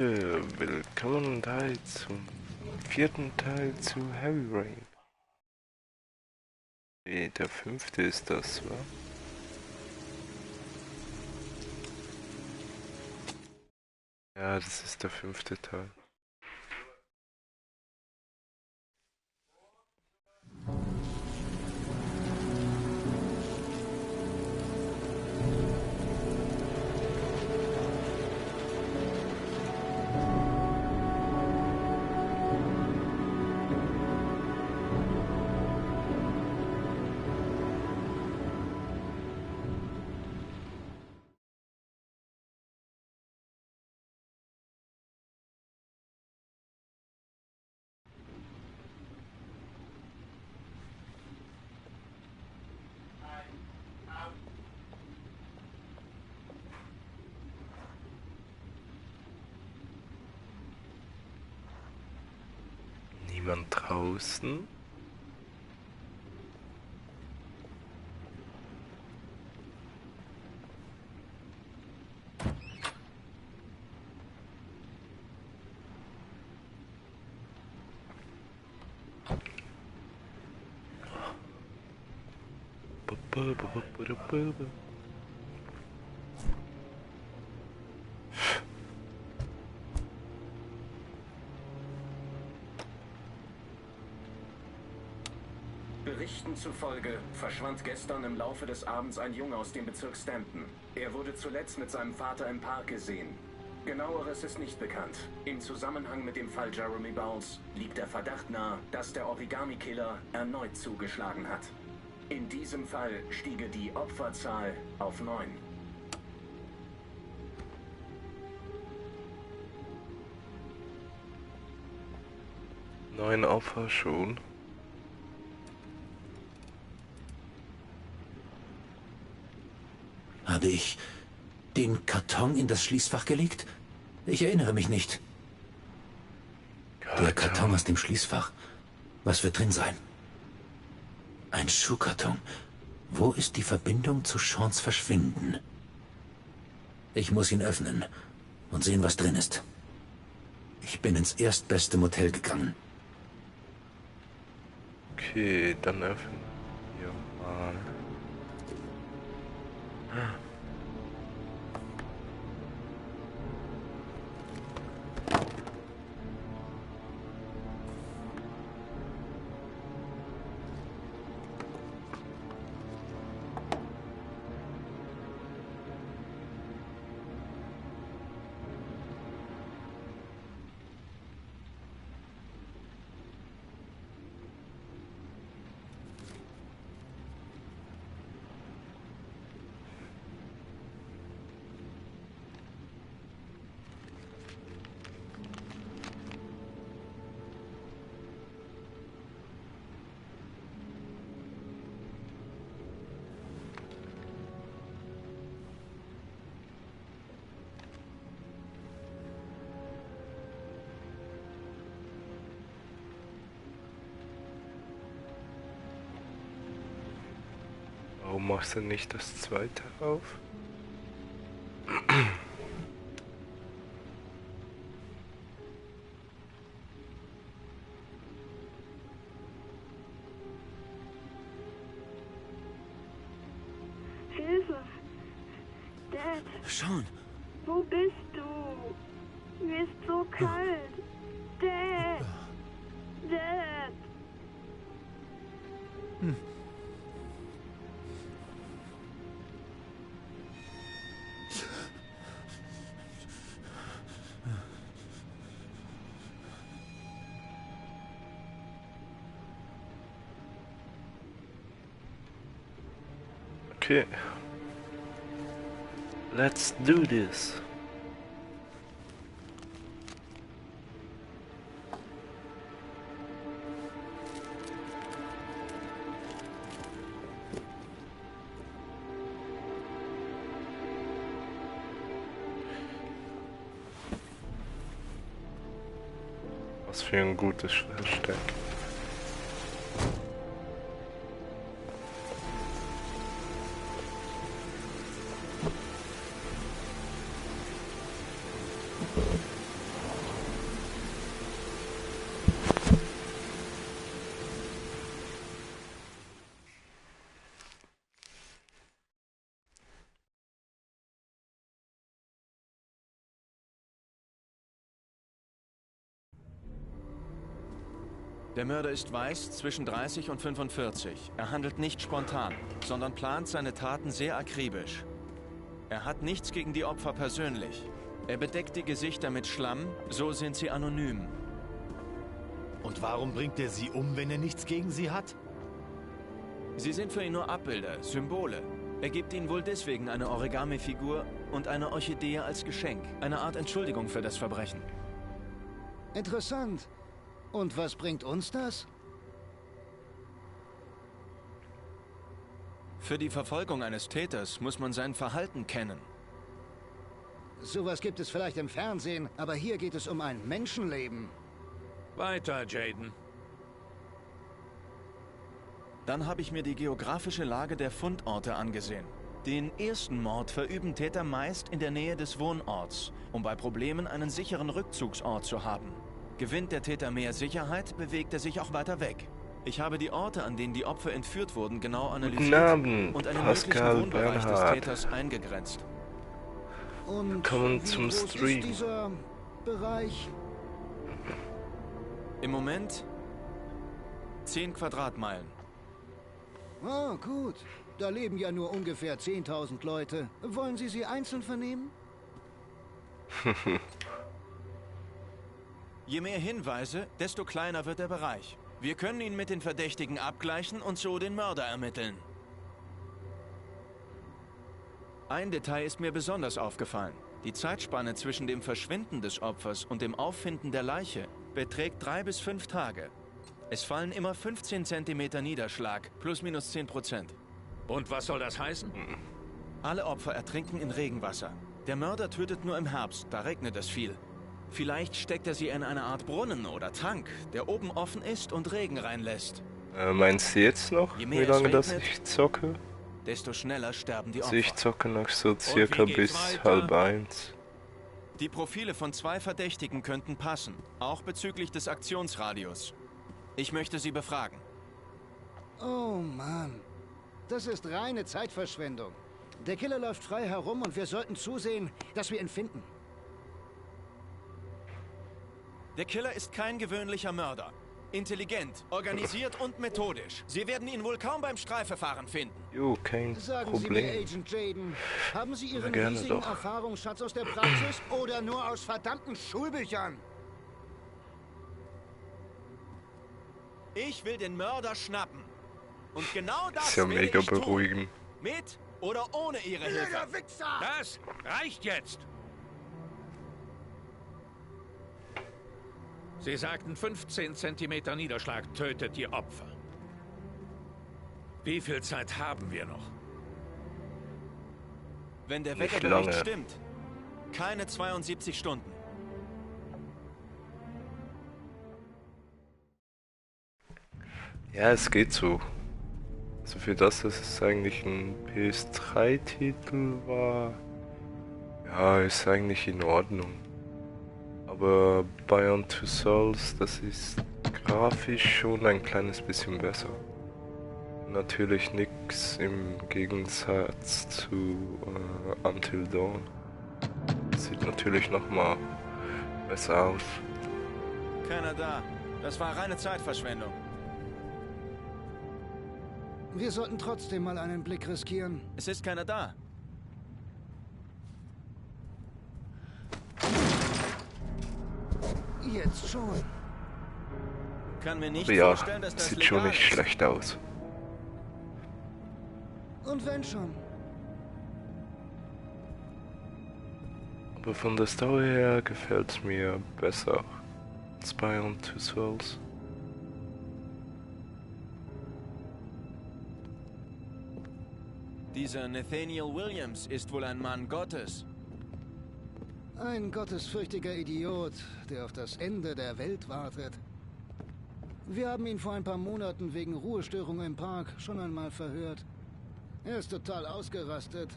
Willkommen zum vierten Teil zu Heavy Rain. Der fünfte ist das, wa? Ja, das ist der fünfte Teil. Niemand draußen? Berichten zufolge verschwand gestern im Laufe des Abends ein Junge aus dem Bezirk Stanton. Er wurde zuletzt mit seinem Vater im Park gesehen. Genaueres ist nicht bekannt. Im Zusammenhang mit dem Fall Jeremy Bowles liegt der Verdacht nahe, dass der Origami-Killer erneut zugeschlagen hat. In diesem Fall stiege die Opferzahl auf 9. Neun Opfer schon. Habe ich den Karton in das Schließfach gelegt? Ich erinnere mich nicht. Der Karton aus dem Schließfach. Was wird drin sein? Ein Schuhkarton. Wo ist die Verbindung zu Seans Verschwinden? Ich muss ihn öffnen und sehen, was drin ist. Ich bin ins erstbeste Motel gegangen. Okay, dann öffnen wir mal. Warum machst du nicht das zweite auf? Hilfe! Dad, Sean! wo bist du? Mir ist so kalt. Dad! Dad! Okay. Let's do this. Was für ein gutes Versteck. Der Mörder ist weiß, zwischen 30 und 45. Er handelt nicht spontan, sondern plant seine Taten sehr akribisch. Er hat nichts gegen die Opfer persönlich. Er bedeckt die Gesichter mit Schlamm, so sind sie anonym. Und warum bringt er sie um, wenn er nichts gegen sie hat? Sie sind für ihn nur Abbilder, Symbole. Er gibt ihnen wohl deswegen eine Origami-Figur und eine Orchidee als Geschenk. Eine Art Entschuldigung für das Verbrechen. Interessant. Und was bringt uns das? Für die Verfolgung eines Täters muss man sein Verhalten kennen. Sowas gibt es vielleicht im Fernsehen, aber hier geht es um ein Menschenleben. Weiter, Jaden. Dann habe ich mir die geografische Lage der Fundorte angesehen. Den ersten Mord verüben Täter meist in der Nähe des Wohnorts, um bei Problemen einen sicheren Rückzugsort zu haben. Gewinnt der Täter mehr Sicherheit, bewegt er sich auch weiter weg. Ich habe die Orte, an denen die Opfer entführt wurden, genau analysiert Guten Abend, und einen Pascal möglichen Wohnbereich des Bernhard. Täters eingegrenzt. Und Willkommen wie zum groß Stream. ist dieser Bereich? Im Moment 10 Quadratmeilen. Ah, gut. Da leben ja nur ungefähr 10.000 Leute. Wollen Sie sie einzeln vernehmen? Je mehr Hinweise, desto kleiner wird der Bereich. Wir können ihn mit den Verdächtigen abgleichen und so den Mörder ermitteln. Ein Detail ist mir besonders aufgefallen. Die Zeitspanne zwischen dem Verschwinden des Opfers und dem Auffinden der Leiche beträgt 3 bis 5 Tage. Es fallen immer 15 cm Niederschlag, plus minus 10%. Und was soll das heißen? Alle Opfer ertrinken in Regenwasser. Der Mörder tötet nur im Herbst, da regnet es viel. Vielleicht steckt er sie in eine Art Brunnen oder Tank, der oben offen ist und Regen reinlässt. Meinst du jetzt noch, Je wie mehr es lange das regnet, ich zocke? Desto schneller sterben die Also ich Opfer. zocke noch so circa wie bis geht's weiter? halb 1. Die Profile von 2 Verdächtigen könnten passen, auch bezüglich des Aktionsradius. Ich möchte sie befragen. Oh Mann. Das ist reine Zeitverschwendung. Der Killer läuft frei herum und wir sollten zusehen, dass wir ihn finden. Der Killer ist kein gewöhnlicher Mörder. Intelligent, organisiert und methodisch. Sie werden ihn wohl kaum beim Streifverfahren finden. Jo, kein Sagen Sie mir, Problem. Agent Jaden, haben Sie Ihren gerne riesigen doch. Erfahrungsschatz aus der Praxis oder nur aus verdammten Schulbüchern? Ich will den Mörder schnappen. Und genau das Ist ja werde mega ich tun. beruhigend. Mit oder ohne Ihre Hilfe. Wichser! Das reicht jetzt! Sie sagten, 15 cm Niederschlag tötet die Opfer. Wie viel Zeit haben wir noch? Wenn der Nicht Wetterbericht lange. stimmt, keine 72 Stunden. Ja, es geht so. Also für das, dass es eigentlich ein PS3-Titel war, ja, ist eigentlich in Ordnung. Aber Beyond Two Souls, das ist grafisch schon ein kleines bisschen besser. Natürlich nix im Gegensatz zu Until Dawn. Sieht natürlich nochmal besser aus. Keiner da. Das war reine Zeitverschwendung. Wir sollten trotzdem mal einen Blick riskieren. Es ist keiner da. Jetzt schon. Kann mir nicht Aber ja, vorstellen, dass das sieht legal schon nicht ist. schlecht aus. Und wenn schon. Aber von der Story her gefällt es mir besser als Beyond Two Souls. Dieser Nathaniel Williams ist wohl ein Mann Gottes. Ein gottesfürchtiger Idiot, der auf das Ende der Welt wartet. Wir haben ihn vor ein paar Monaten wegen Ruhestörung im Park schon einmal verhört. Er ist total ausgerastet.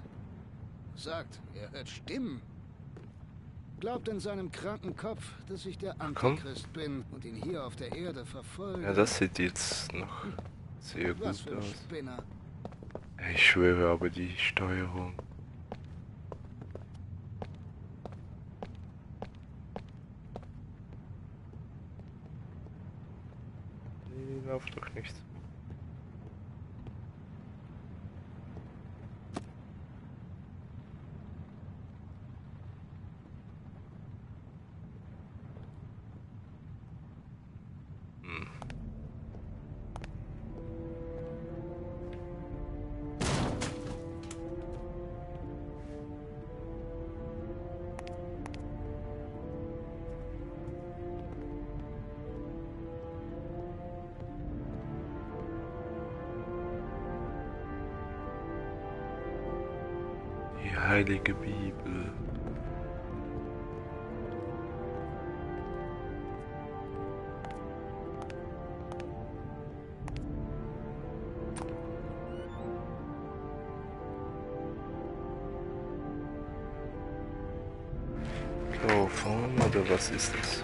Sagt, er hört Stimmen. Glaubt in seinem kranken Kopf, dass ich der komm. Antichrist bin und ihn hier auf der Erde verfolge. Ja, das sieht jetzt noch sehr Was gut für ein aus. Spinner. Ich schwöre aber die Steuerung. lauf doch nicht. Die Heilige Bibel. Chloroform oder was ist das?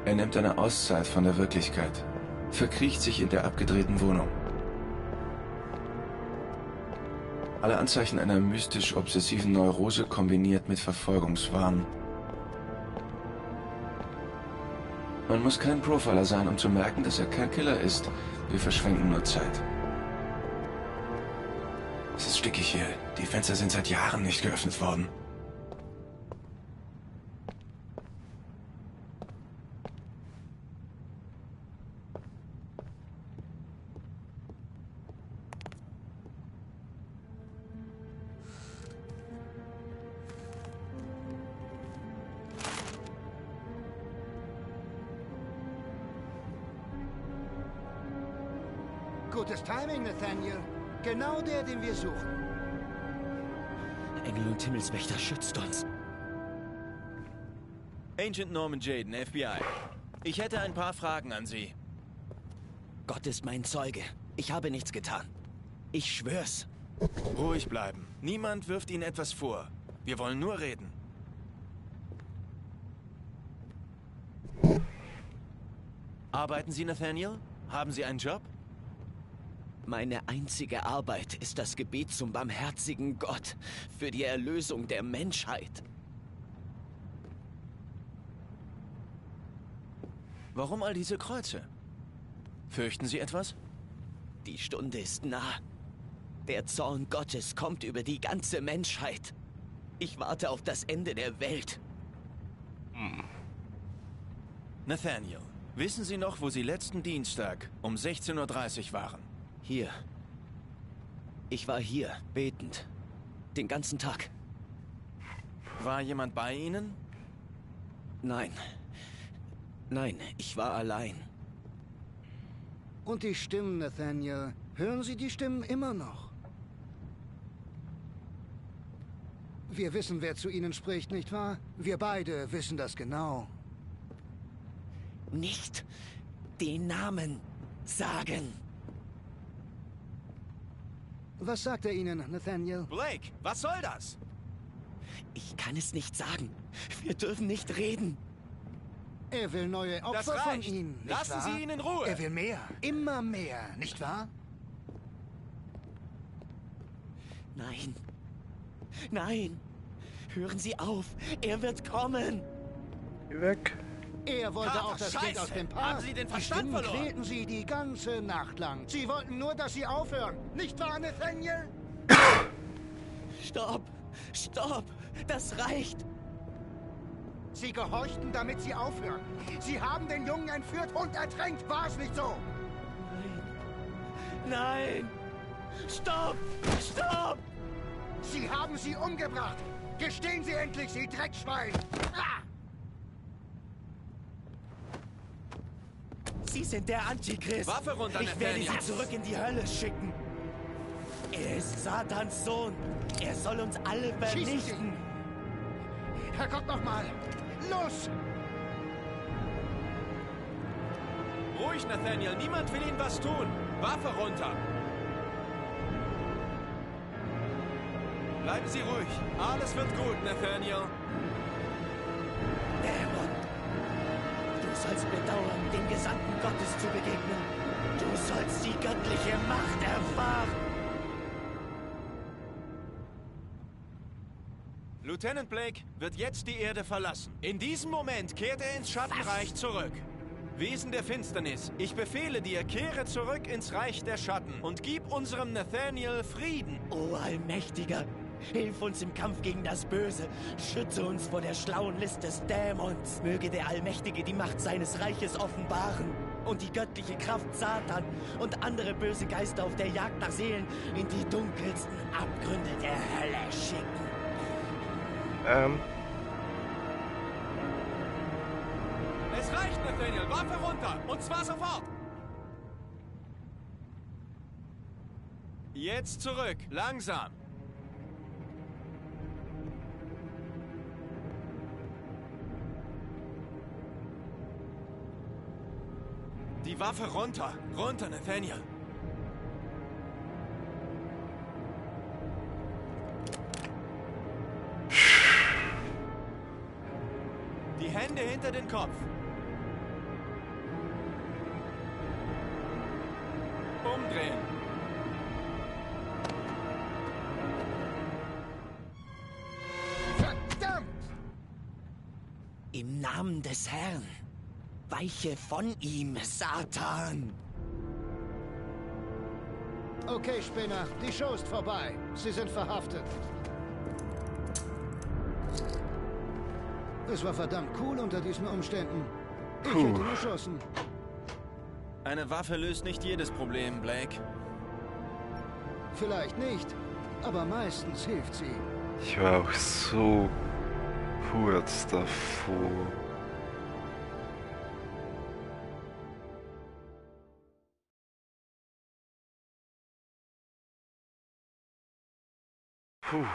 Er nimmt eine Auszeit von der Wirklichkeit, verkriecht sich in der abgedrehten Wohnung. Alle Anzeichen einer mystisch-obsessiven Neurose kombiniert mit Verfolgungswahn. Man muss kein Profiler sein, um zu merken, dass er kein Killer ist. Wir verschwenden nur Zeit. Es ist stickig hier. Die Fenster sind seit Jahren nicht geöffnet worden. Gutes Timing, Nathaniel. Genau der, den wir suchen. Engel und Himmelswächter, schützt uns. Agent Norman Jayden, FBI. Ich hätte ein paar Fragen an Sie. Gott ist mein Zeuge. Ich habe nichts getan. Ich schwör's. Ruhig bleiben. Niemand wirft Ihnen etwas vor. Wir wollen nur reden. Arbeiten Sie, Nathaniel? Haben Sie einen Job? Meine einzige Arbeit ist das Gebet zum barmherzigen Gott für die Erlösung der Menschheit. Warum all diese Kreuze? Fürchten Sie etwas? Die Stunde ist nah. Der Zorn Gottes kommt über die ganze Menschheit. Ich warte auf das Ende der Welt. Nathaniel, wissen Sie noch, wo Sie letzten Dienstag um 16:30 Uhr waren? Hier. Ich war hier, betend. Den ganzen Tag. War jemand bei Ihnen? Nein. Nein, ich war allein. Und die Stimmen, Nathaniel. Hören Sie die Stimmen immer noch? Wir wissen, wer zu Ihnen spricht, nicht wahr? Wir beide wissen das genau. Nicht den Namen sagen. Was sagt er Ihnen, Nathaniel? Blake, was soll das? Ich kann es nicht sagen. Wir dürfen nicht reden. Er will neue Opfer Das von reicht. Ihnen, nicht Lassen wahr? Sie ihn in Ruhe. Er will mehr, immer mehr, nicht wahr? Nein. Nein. Hören Sie auf. Er wird kommen. Geh weg. Er wollte Vater, auch das Scheiße! Kind aus dem Park. Haben Sie den Verstand Die Stimmen verloren? quälten Sie die ganze Nacht lang. Sie wollten nur, dass Sie aufhören. Nicht wahr, Nathaniel? Stopp. Stopp. Das reicht. Sie gehorchten, damit Sie aufhören. Sie haben den Jungen entführt und ertränkt. War es nicht so? Nein. Stopp. Stopp. Sie haben sie umgebracht. Gestehen Sie endlich, Sie Dreckschwein. Ah! Sie sind der Antichrist. Waffe runter, Ich werde Nathaniel. Sie zurück in die Hölle schicken. Er ist Satans Sohn. Er soll uns alle Schießen vernichten. Herrgott, nochmal. Los! Ruhig, Nathaniel. Niemand will Ihnen was tun. Waffe runter. Bleiben Sie ruhig. Alles wird gut, Nathaniel. sollst bedauern, dem Gesandten Gottes zu begegnen. Du sollst die göttliche Macht erfahren. Lieutenant Blake wird jetzt die Erde verlassen. In diesem Moment kehrt er ins Schattenreich zurück. Wesen der Finsternis, ich befehle dir, kehre zurück ins Reich der Schatten und gib unserem Nathaniel Frieden. O Allmächtiger, hilf uns im Kampf gegen das Böse. Schütze uns vor der schlauen List des Dämons. Möge der Allmächtige die Macht seines Reiches offenbaren und die göttliche Kraft Satan und andere böse Geister auf der Jagd nach Seelen in die dunkelsten Abgründe der Hölle schicken. Es reicht, Nathaniel. Waffe runter. Und zwar sofort. Jetzt zurück. Langsam. Die Waffe runter. Runter, Nathaniel. Die Hände hinter den Kopf. Umdrehen. Verdammt! Im Namen des Herrn, weiche von ihm, Satan! Okay, Spinner, die Show ist vorbei. Sie sind verhaftet. Es war verdammt cool unter diesen Umständen. Ich hätte geschossen. Eine Waffe löst nicht jedes Problem, Blake. Vielleicht nicht, aber meistens hilft sie. Ich war auch so kurz davor. Puh.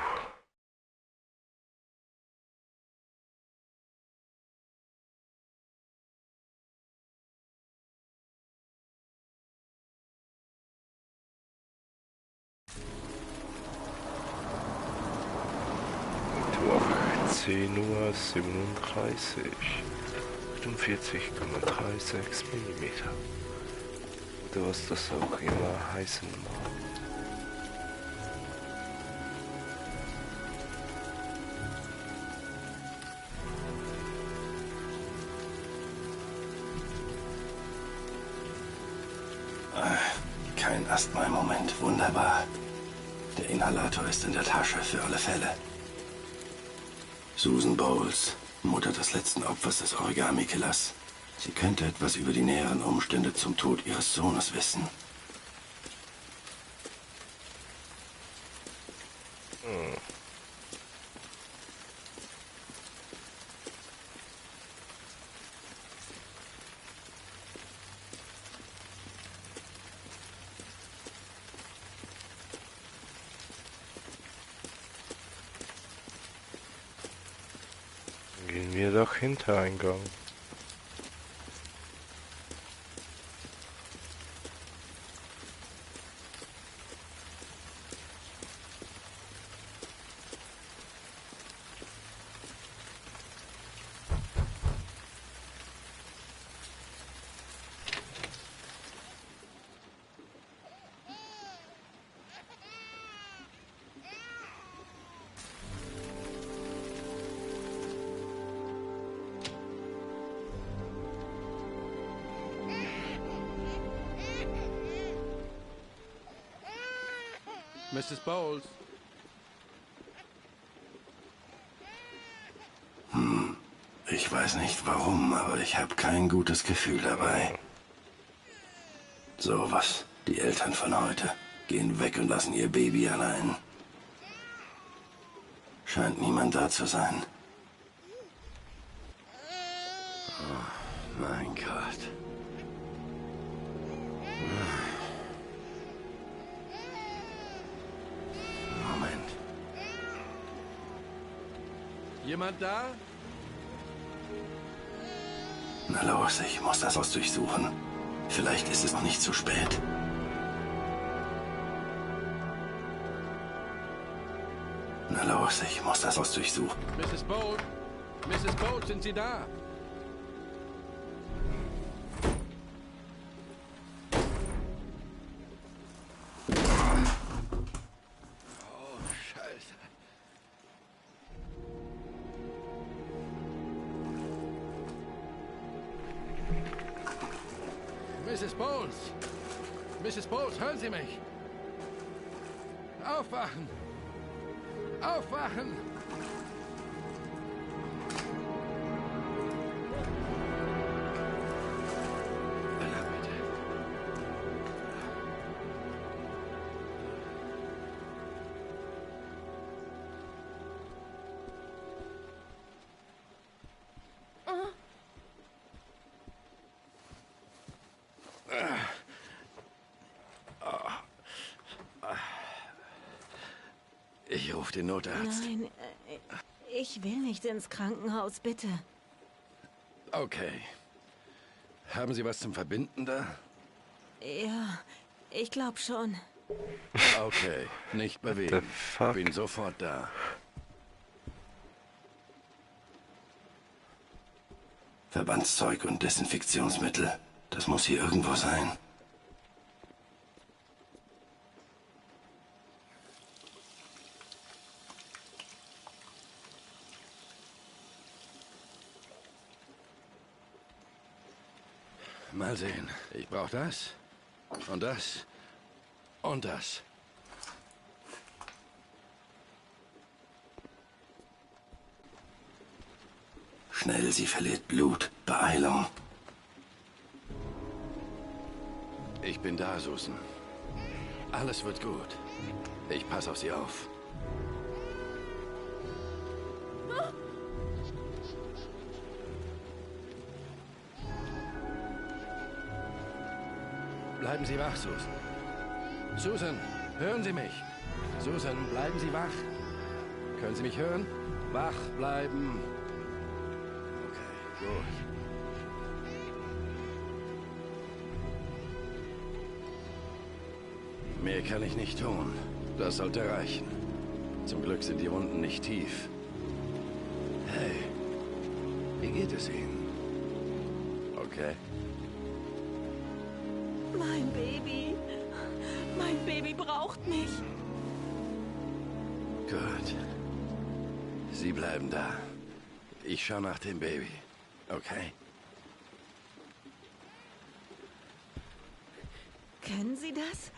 Mittwoch 10:37 Uhr, 48,36 mm. Oder was das auch immer heißen mag. Kein Asthma im Moment. Wunderbar. Der Inhalator ist in der Tasche für alle Fälle. Susan Bowles, Mutter des letzten Opfers des Origami-Killers. Sie könnte etwas über die näheren Umstände zum Tod ihres Sohnes wissen. Gehen wir doch Hintereingang. Mrs. Bowles. Ich weiß nicht warum, aber ich habe kein gutes Gefühl dabei. So was. Die Eltern von heute gehen weg und lassen ihr Baby allein. Scheint niemand da zu sein. Oh, mein Gott. Moment. Jemand da? Na los, ich muss das Haus durchsuchen. Vielleicht ist es noch nicht zu spät. Na los, ich muss das Haus durchsuchen. Mrs. Bowles? Mrs. Bowles, sind Sie da? Mrs. Bowles! Mrs. Bowles, hören Sie mich! Aufwachen! Aufwachen! Ich rufe den Notarzt. Nein, ich will nicht ins Krankenhaus, bitte. Okay. Haben Sie was zum Verbinden da? Ja, ich glaube schon. Okay, nicht bewegen. Bin sofort da. Verbandszeug und Desinfektionsmittel. Das muss hier irgendwo sein. Mal sehen. Ich brauche das. Und das. Und das. Schnell, sie verliert Blut. Beeilung. Ich bin da, Susan. Alles wird gut. Ich passe auf Sie auf. Bleiben Sie wach, Susan. Susan, hören Sie mich. Susan, bleiben Sie wach. Können Sie mich hören? Wach bleiben. Okay, gut. Mehr kann ich nicht tun. Das sollte reichen. Zum Glück sind die Wunden nicht tief. Hey, wie geht es Ihnen? Okay. Mein Baby. Mein Baby braucht mich. Gut. Sie bleiben da. Ich schaue nach dem Baby. Okay? Können Sie das?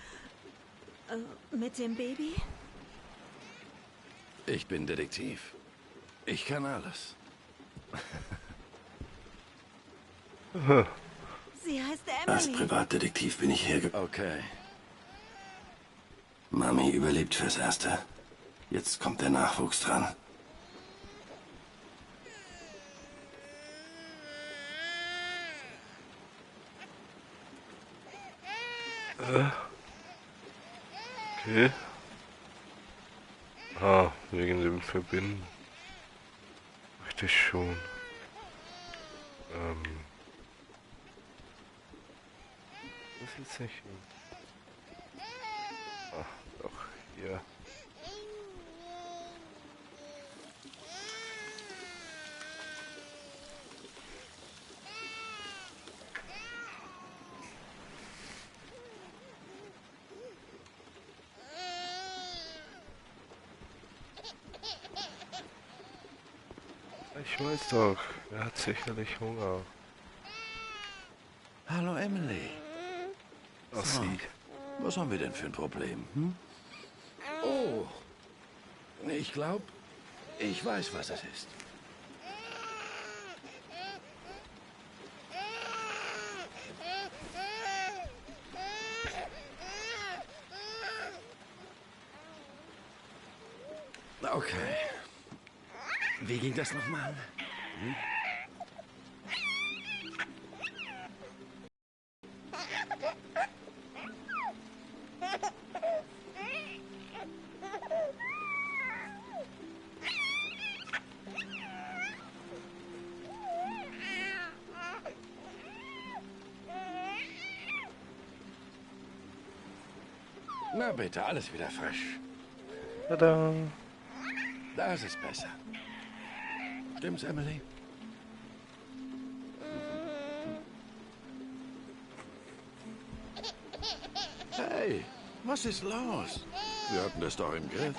Mit dem Baby? Ich bin Detektiv. Ich kann alles. Sie heißt Als Emily. Privatdetektiv bin ich hergekommen. Okay. Mami überlebt fürs Erste. Jetzt kommt der Nachwuchs dran. Okay. Ah, wegen dem Verbinden. Richtig schon. Was ist jetzt nicht? Ah, doch, hier. Ich weiß doch, er hat sicherlich Hunger. Hallo, Emily. Ach, sie. Was haben wir denn für ein Problem? Hm? Oh. Ich glaube, ich weiß, was es ist. Okay. Wie ging das nochmal? Hm? Na bitte, alles wieder frisch. Tada! Das ist besser. Stimmt's, Emily? Hey, was ist los? Wir hatten das doch im Griff.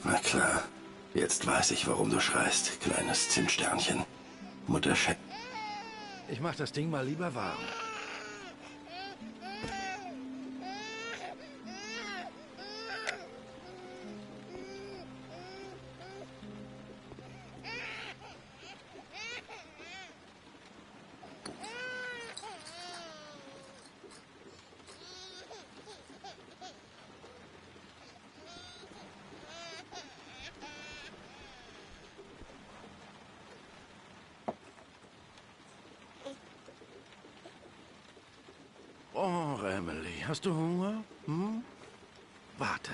Na klar. Jetzt weiß ich, warum du schreist, kleines Zimtsternchen. Mutter Sch... Ich mach das Ding mal lieber warm. Oh, Emily, hast du Hunger? Hm? Warte.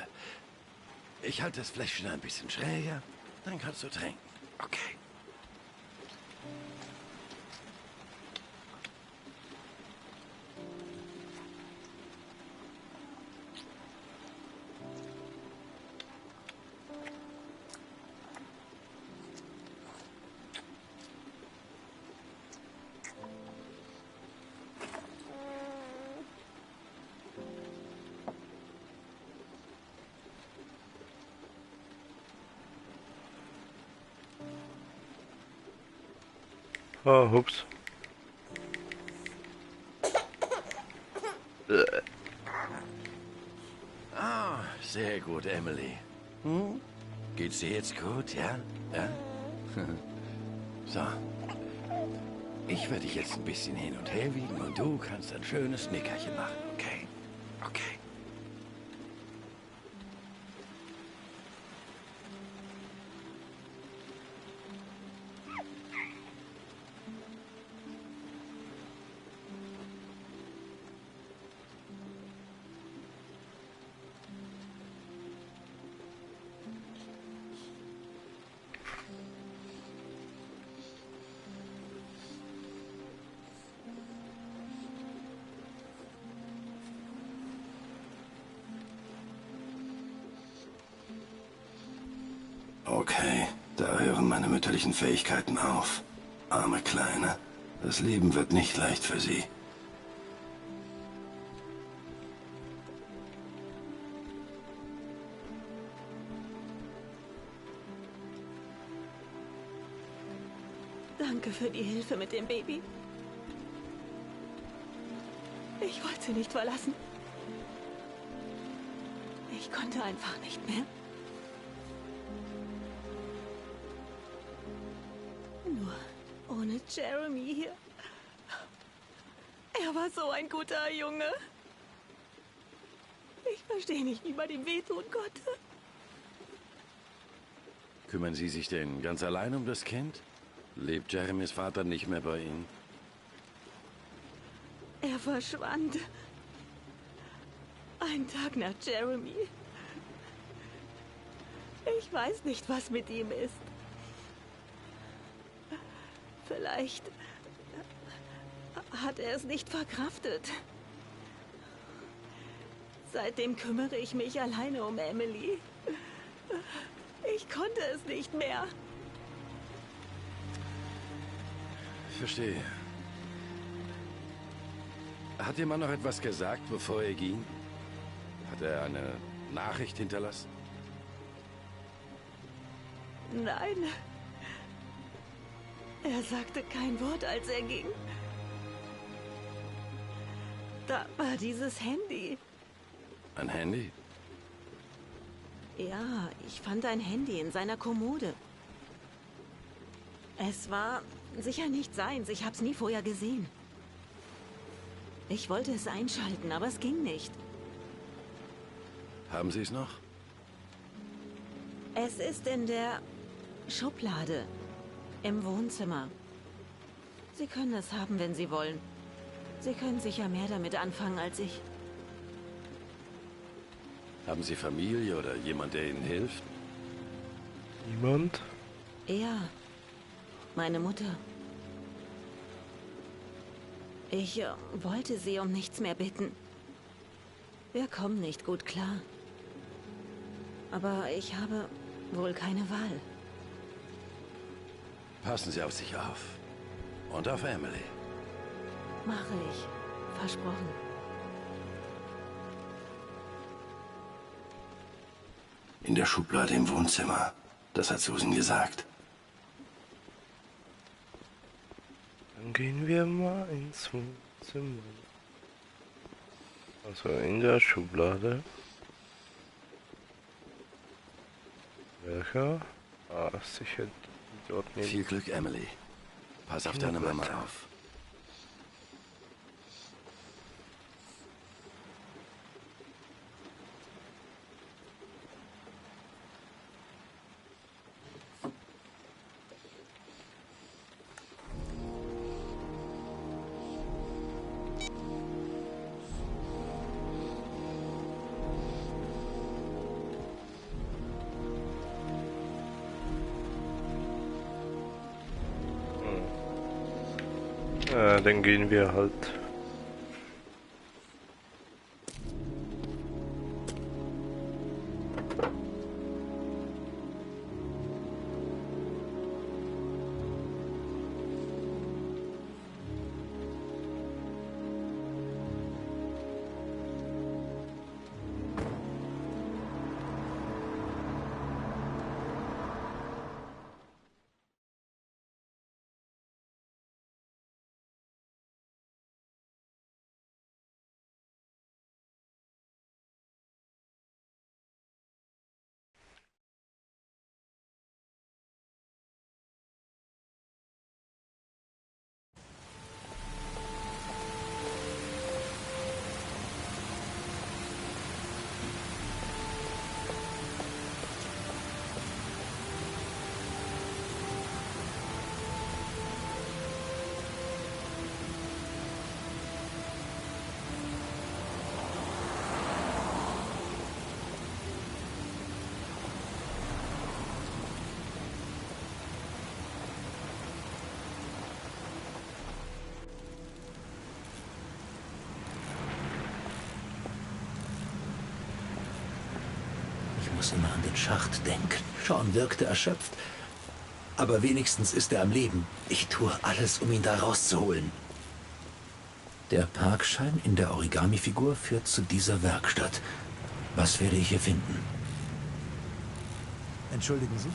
Ich halte das Fläschchen ein bisschen schräger, dann kannst du trinken. Okay. Ah, hups. Ah, sehr gut, Emily. Hm? Geht's dir jetzt gut, ja? Ja? So. Ich werde dich jetzt ein bisschen hin und her wiegen und du kannst ein schönes Nickerchen machen, okay? Okay. Okay, da hören meine mütterlichen Fähigkeiten auf. Arme Kleine. Das Leben wird nicht leicht für sie. Danke für die Hilfe mit dem Baby. Ich wollte sie nicht verlassen. Ich konnte einfach nicht mehr. Nur ohne Jeremy hier. Er war so ein guter Junge. Ich verstehe nicht, wie man ihm wehtun konnte. Kümmern Sie sich denn ganz allein um das Kind? Lebt Jeremys Vater nicht mehr bei Ihnen? Er verschwand. Einen Tag nach Jeremy. Ich weiß nicht, was mit ihm ist. Vielleicht hat er es nicht verkraftet. Seitdem kümmere ich mich alleine um Emily. Ich konnte es nicht mehr. Verstehe. Hat Ihr Mann noch etwas gesagt, bevor er ging? Hat er eine Nachricht hinterlassen? Nein. Er sagte kein Wort, als er ging. Da war dieses Handy. Ein Handy? Ja, ich fand ein Handy in seiner Kommode. Es war sicher nicht seins. Ich hab's nie vorher gesehen. Ich wollte es einschalten, aber es ging nicht. Haben Sie es noch? Es ist in der Schublade im Wohnzimmer. Sie können es haben, wenn Sie wollen. Sie können sicher mehr damit anfangen als ich. Haben Sie Familie oder jemand, der Ihnen hilft? Niemand? Ja, meine Mutter. Ich wollte sie um nichts mehr bitten. Wir kommen nicht gut klar. Aber ich habe wohl keine Wahl. Passen Sie auf sich auf. Und auf Emily. Mache ich. Versprochen. In der Schublade im Wohnzimmer. Das hat Susan gesagt. Dann gehen wir mal ins Wohnzimmer. Also in der Schublade. Welcher? Ah, sicher dort neben. Viel Glück, Emily. Pass auf deine Mama auf. Ja, dann gehen wir halt. Ich muss immer an den Schacht denken. Sean wirkte erschöpft. Aber wenigstens ist er am Leben. Ich tue alles, um ihn da rauszuholen. Der Parkschein in der Origami-Figur führt zu dieser Werkstatt. Was werde ich hier finden? Entschuldigen Sie?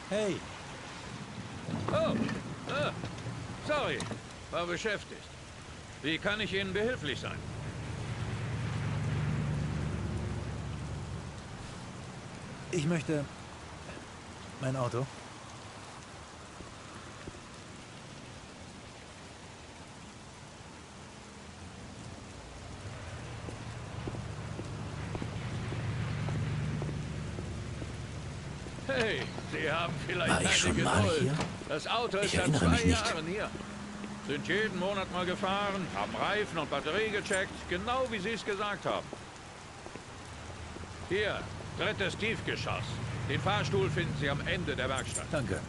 Hey. Oh, sorry, war beschäftigt. Wie kann ich Ihnen behilflich sein? Ich möchte... mein Auto. Hey, Sie haben vielleicht War ich schon mal Geduld. hier? Das Auto ist Ich seit erinnere mich 2 nicht. Jahren hier. Sind jeden Monat mal gefahren, haben Reifen und Batterie gecheckt, genau wie Sie es gesagt haben. Hier, 3. Tiefgeschoss. Den Fahrstuhl finden Sie am Ende der Werkstatt. Danke.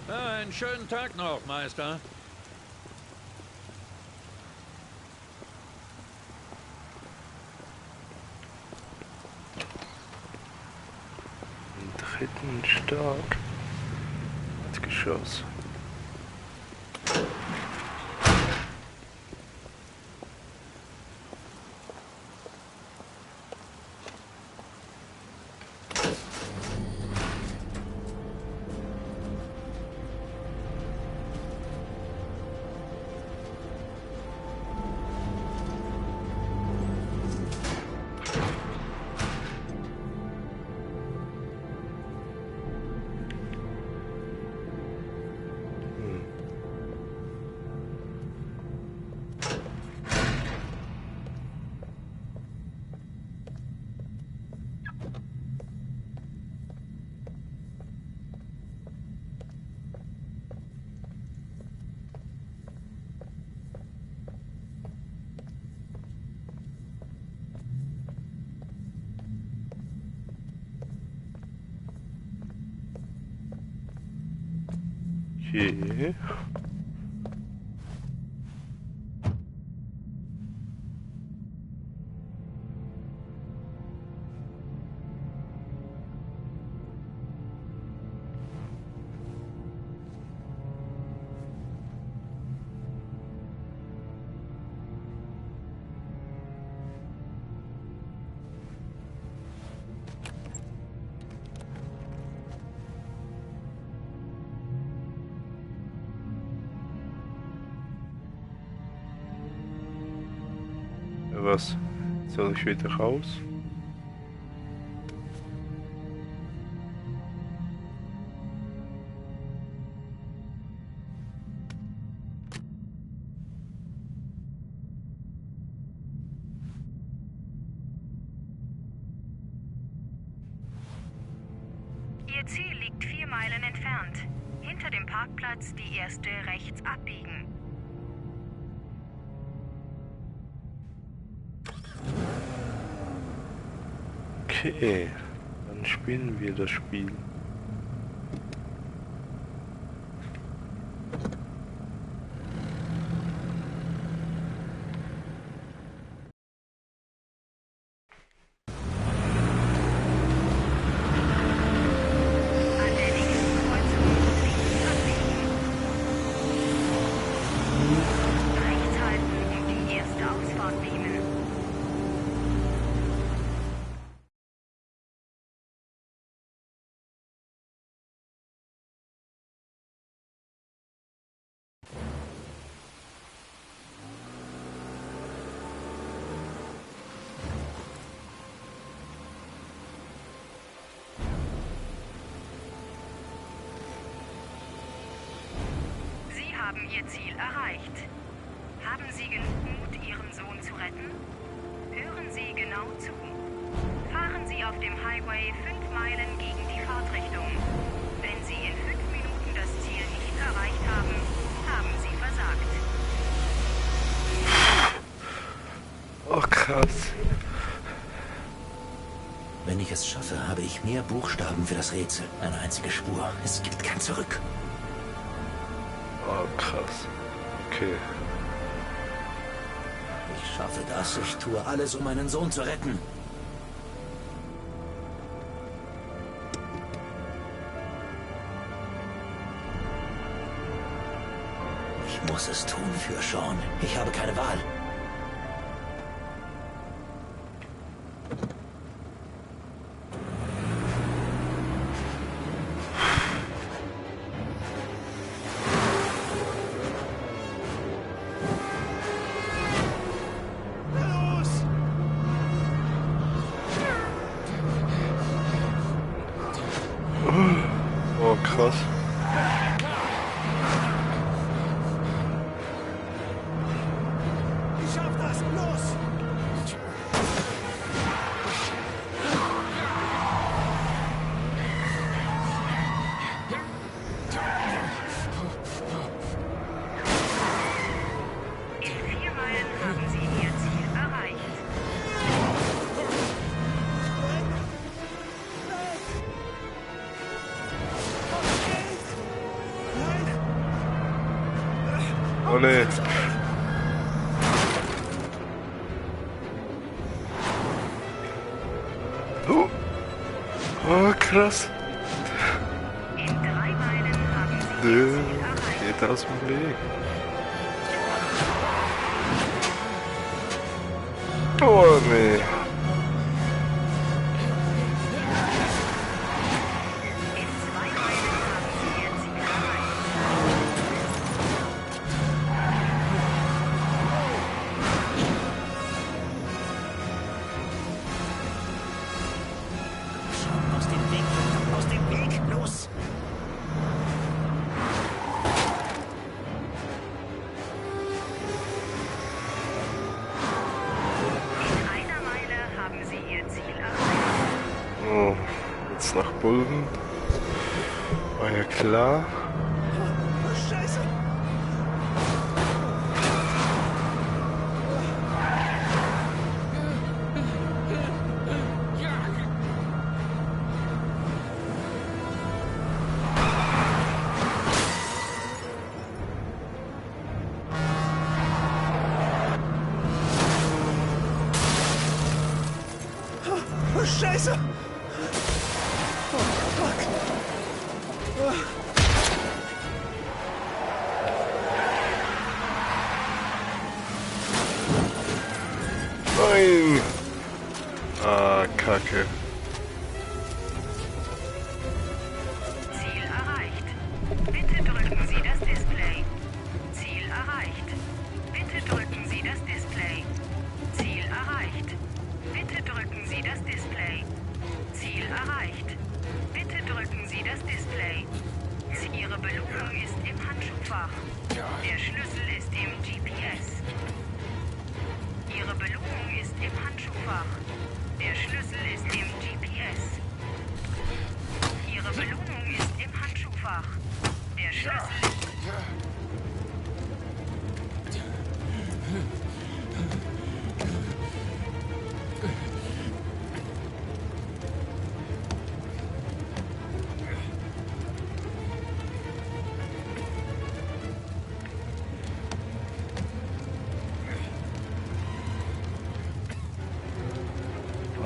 Einen schönen Tag noch, Meister. Im 3. Stock. Erdgeschoss. Okay. Oder was? Soll ich wieder raus? Ihr Ziel liegt 4 Meilen entfernt. Hinter dem Parkplatz die erste rechts abbiegen. Okay, dann spielen wir das Spiel. Rechts halten und die erste Ausfahrt nehmen. Sie haben Ihr Ziel erreicht. Haben Sie genug Mut, Ihren Sohn zu retten? Hören Sie genau zu. Fahren Sie auf dem Highway 5 Meilen gegen die Fahrtrichtung. Wenn Sie in 5 Minuten das Ziel nicht erreicht haben, haben Sie versagt. Oh, krass. Wenn ich es schaffe, habe ich mehr Buchstaben für das Rätsel. Eine einzige Spur. Es gibt kein Zurück. Oh, krass. Okay. Ich schaffe das. Ich tue alles, um meinen Sohn zu retten. Ich muss es tun für Sean. Ich habe keine Wahl. Oh, krass. Ich schaff das! Los! In 4 Meilen haben Sie Ihr Ziel erreicht. Oh nee. Oh, krass. In 3 Meilen haben Sie Nö, Ihr Ziel erreicht. geht aus dem Weg. Oh nee. In 2 Meilen haben Sie Ihr Ziel erreicht. Aus dem Weg! Aus dem Weg! Los! In 1 Meile haben Sie Ihr Ziel erreicht. Oh, jetzt nach Bulben. War ja klar. Oh, Scheiße! Oh, Scheiße! Oh, fuck! Nein! Ah, Kacke. Ziel erreicht. Bitte drücken Sie das Display. Ziel erreicht. Bitte drücken Sie das Display. Ziel erreicht. Handschuhfach. Der Schlüssel ist im GPS. Ihre Belohnung ist im Handschuhfach. Der Schlüssel ist im GPS. Ihre Belohnung ist im Handschuhfach. Der Schlüssel ist...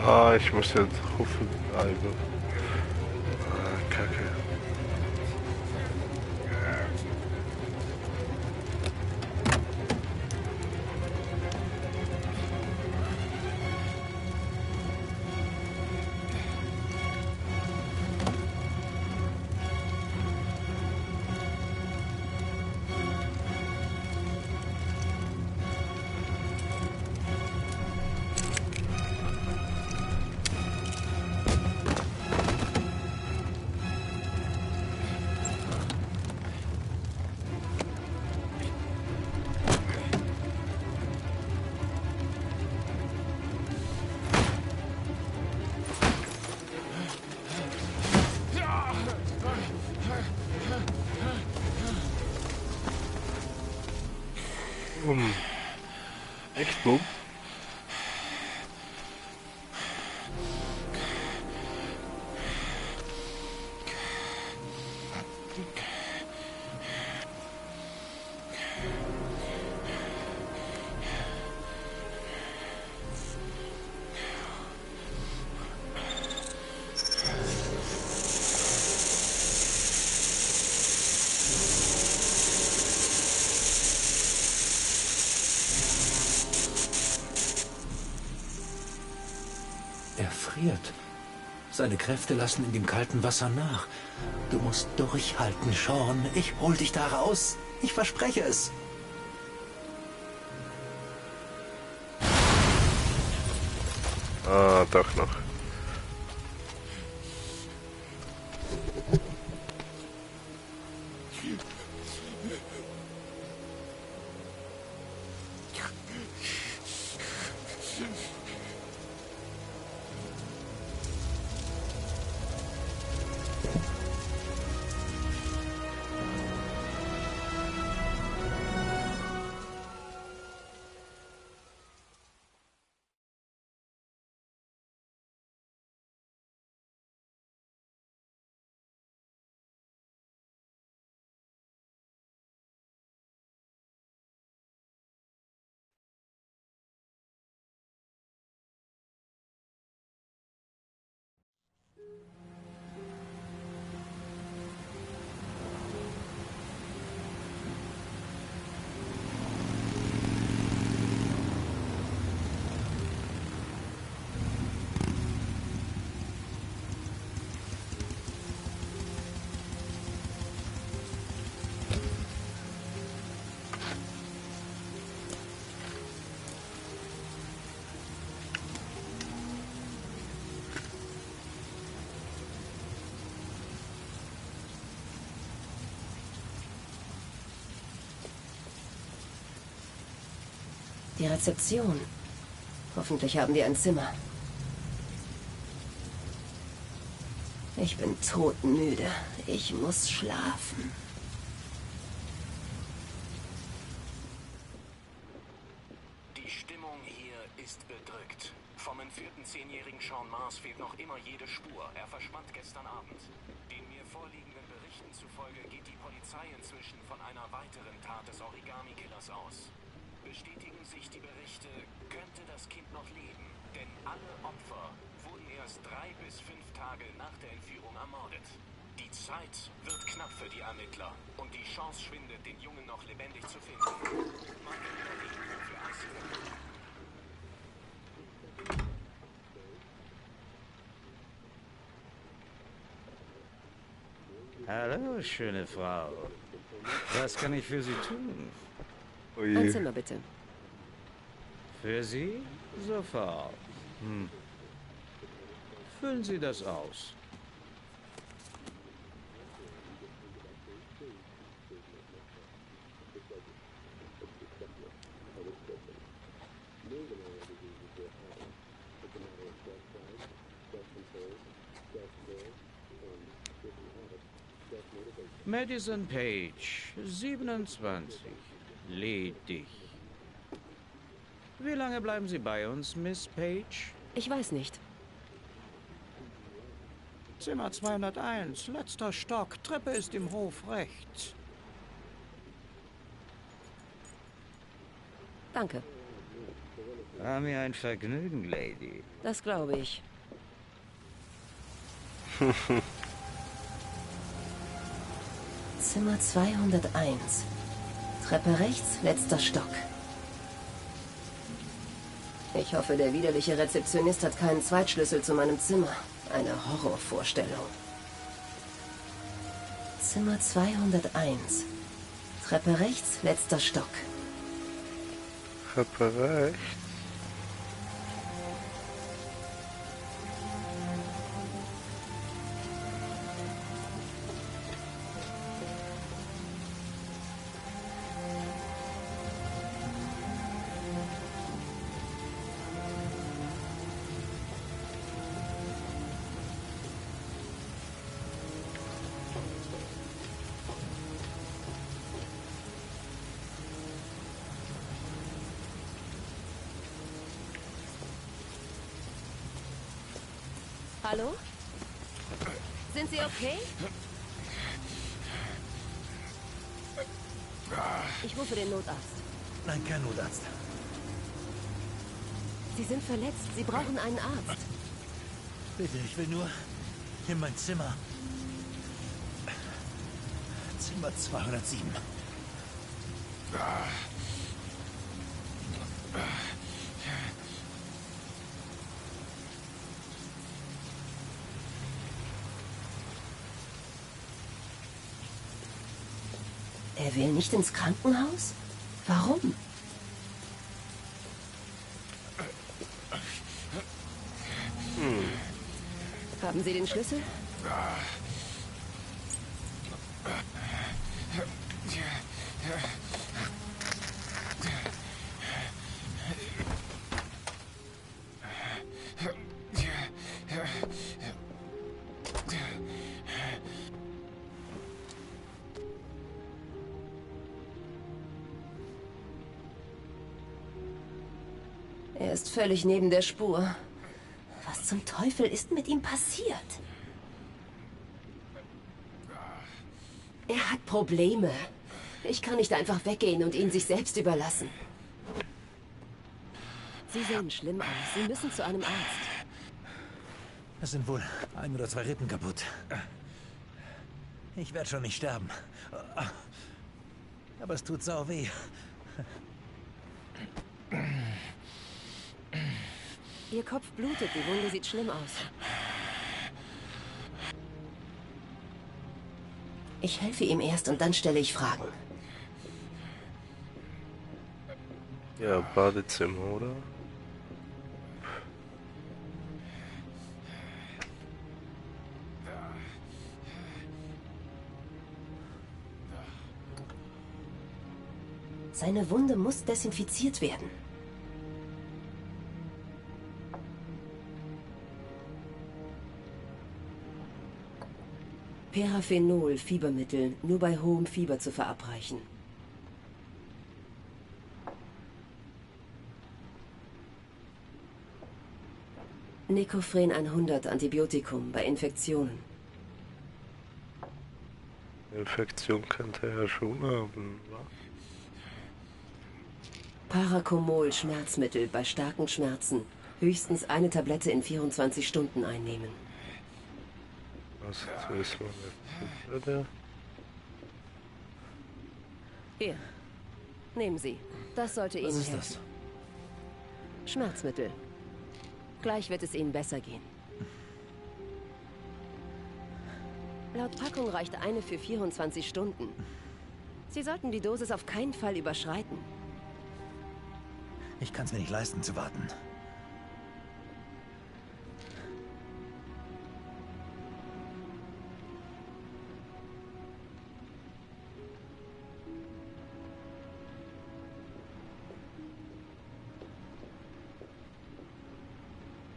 Ah, ich muss ja drauf bleiben. Ah, Kacke. Echt dumm? Er friert. Seine Kräfte lassen in dem kalten Wasser nach. Du musst durchhalten, Sean. Ich hol dich da raus. Ich verspreche es. Ah, doch noch. Die Rezeption. Hoffentlich haben wir ein Zimmer. Ich bin todmüde. Ich muss schlafen. Die Stimmung hier ist bedrückt. Vom entführten 10-jährigen Sean Mars fehlt noch immer jede Spur. Er verschwand gestern Abend. Den mir vorliegenden Berichten zufolge geht die Polizei inzwischen von einer weiteren Tat des Origami-Killers aus. Bestätigen sich die Berichte, könnte das Kind noch leben. Denn alle Opfer wurden erst 3 bis 5 Tage nach der Entführung ermordet. Die Zeit wird knapp für die Ermittler und die Chance schwindet, den Jungen noch lebendig zu finden. Für ICU. Hallo, schöne Frau. Was kann ich für Sie tun? Ein Zimmer, bitte. Für Sie? Sofort. Füllen Sie das aus. Madison Page, 27. Ledig. Wie lange bleiben Sie bei uns, Miss Page? Ich weiß nicht. Zimmer 201, letzter Stock. Treppe ist im Hof rechts. Danke. War mir ein Vergnügen, Lady. Das glaube ich. Zimmer 201. Treppe rechts, letzter Stock. Ich hoffe, der widerliche Rezeptionist hat keinen Zweitschlüssel zu meinem Zimmer. Eine Horrorvorstellung. Zimmer 201. Treppe rechts, letzter Stock. Treppe rechts. Hallo? Sind Sie okay? Ich rufe den Notarzt. Nein, kein Notarzt. Sie sind verletzt. Sie brauchen einen Arzt. Bitte, ich will nur in mein Zimmer. Zimmer 207. Er will nicht ins Krankenhaus? Warum? Haben Sie den Schlüssel? Er ist völlig neben der Spur. Was zum Teufel ist mit ihm passiert? Er hat Probleme. Ich kann nicht einfach weggehen und ihn sich selbst überlassen. Sie sehen schlimm aus. Sie müssen zu einem Arzt. Es sind wohl 1 oder 2 Rippen kaputt. Ich werde schon nicht sterben. Aber es tut sau weh. Ihr Kopf blutet. Die Wunde sieht schlimm aus. Ich helfe ihm erst und dann stelle ich Fragen. Ja, Badezimmer, oder? Seine Wunde muss desinfiziert werden. Parafenol, Fiebermittel, nur bei hohem Fieber zu verabreichen. Necophren 100, Antibiotikum bei Infektionen. Infektion könnte er schon haben, wa? Paracomol, Schmerzmittel bei starken Schmerzen. Höchstens eine Tablette in 24 Stunden einnehmen. Was ist so eine Tablette? Hier, nehmen Sie. Das sollte Ihnen helfen. Was ist das? Schmerzmittel. Gleich wird es Ihnen besser gehen. Laut Packung reicht eine für 24 Stunden. Sie sollten die Dosis auf keinen Fall überschreiten. Ich kann es mir nicht leisten, zu warten.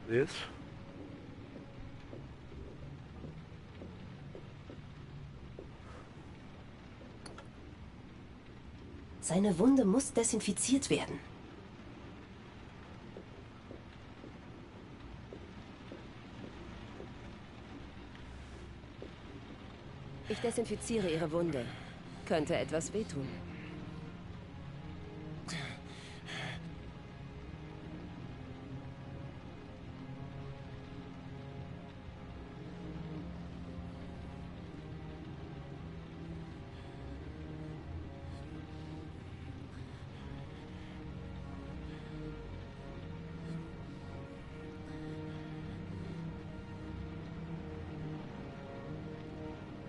Jetzt? Seine Wunde muss desinfiziert werden. Ich desinfiziere Ihre Wunde. Könnte etwas wehtun.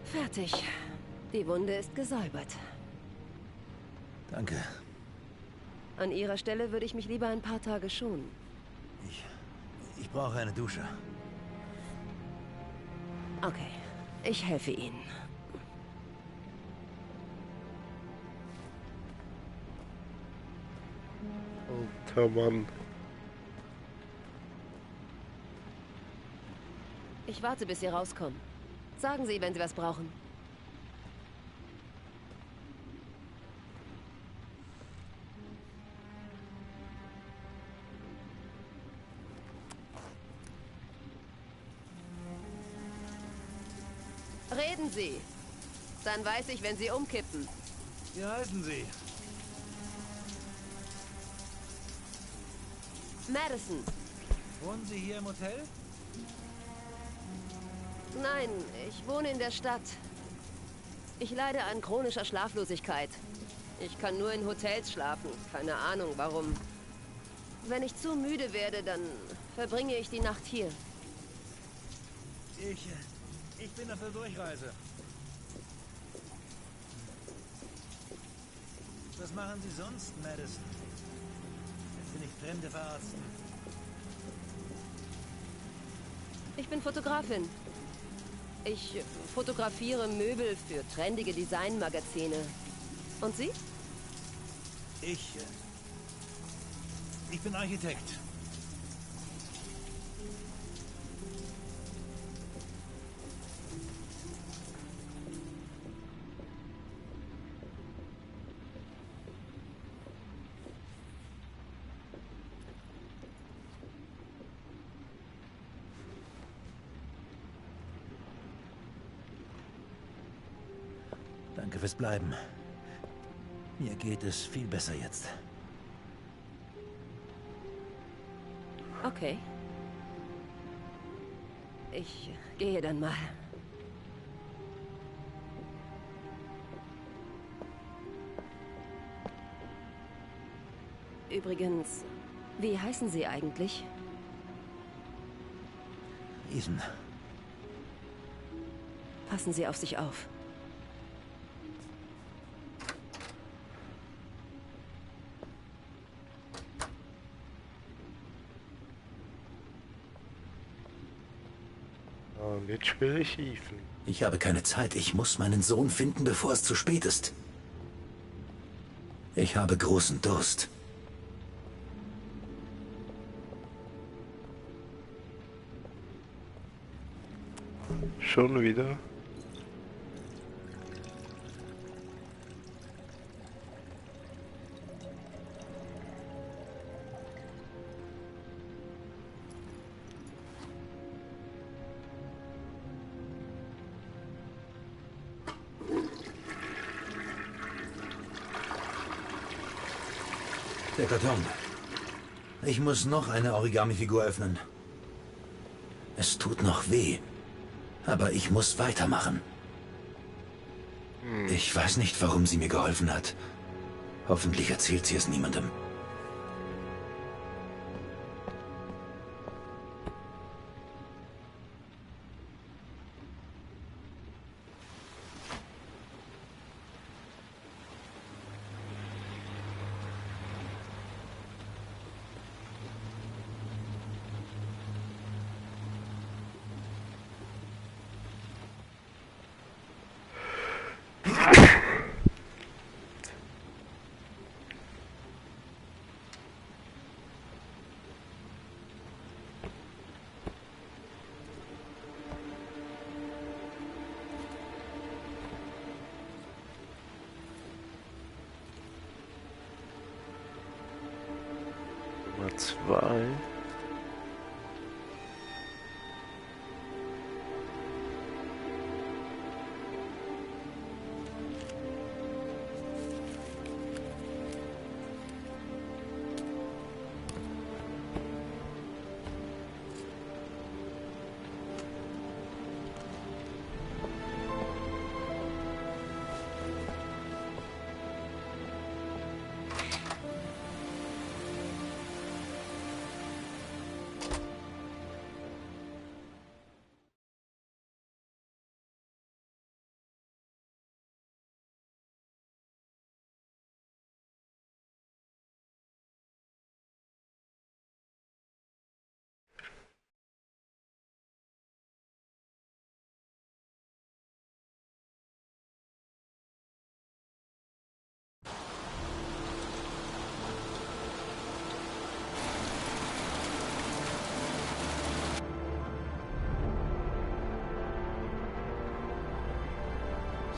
Fertig. Die Wunde ist gesäubert. Danke. An Ihrer Stelle würde ich mich lieber ein paar Tage schonen. Ich brauche eine Dusche. Okay, ich helfe Ihnen. Alter Mann. Ich warte, bis Sie rauskommen. Sagen Sie, wenn Sie was brauchen. Reden Sie. Dann weiß ich, wenn Sie umkippen. Wie heißen Sie? Madison. Wohnen Sie hier im Hotel? Nein, ich wohne in der Stadt. Ich leide an chronischer Schlaflosigkeit. Ich kann nur in Hotels schlafen. Keine Ahnung, warum. Wenn ich zu müde werde, dann verbringe ich die Nacht hier. Ich bin auf der Durchreise. Was machen Sie sonst, Madison? Wenn Sie nicht Fremde verarzten. Ich bin Fotografin. Ich fotografiere Möbel für trendige Designmagazine. Und Sie? Ich bin Architekt. Danke fürs Bleiben. Mir geht es viel besser jetzt. Okay. Ich gehe dann mal. Übrigens, wie heißen Sie eigentlich? Ethan. Passen Sie auf sich auf. Und jetzt spiele ich Ethan. Ich habe keine Zeit. Ich muss meinen Sohn finden, bevor es zu spät ist. Ich habe großen Durst. Schon wieder? Der Karton. Ich muss noch eine Origami-Figur öffnen. Es tut noch weh. Aber ich muss weitermachen. Ich weiß nicht, warum sie mir geholfen hat. Hoffentlich erzählt sie es niemandem. 2.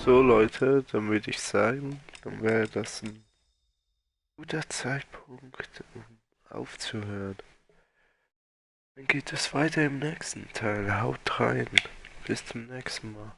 So Leute, dann würde ich sagen, dann wäre das ein guter Zeitpunkt, um aufzuhören. Dann geht es weiter im nächsten Teil. Haut rein. Bis zum nächsten Mal.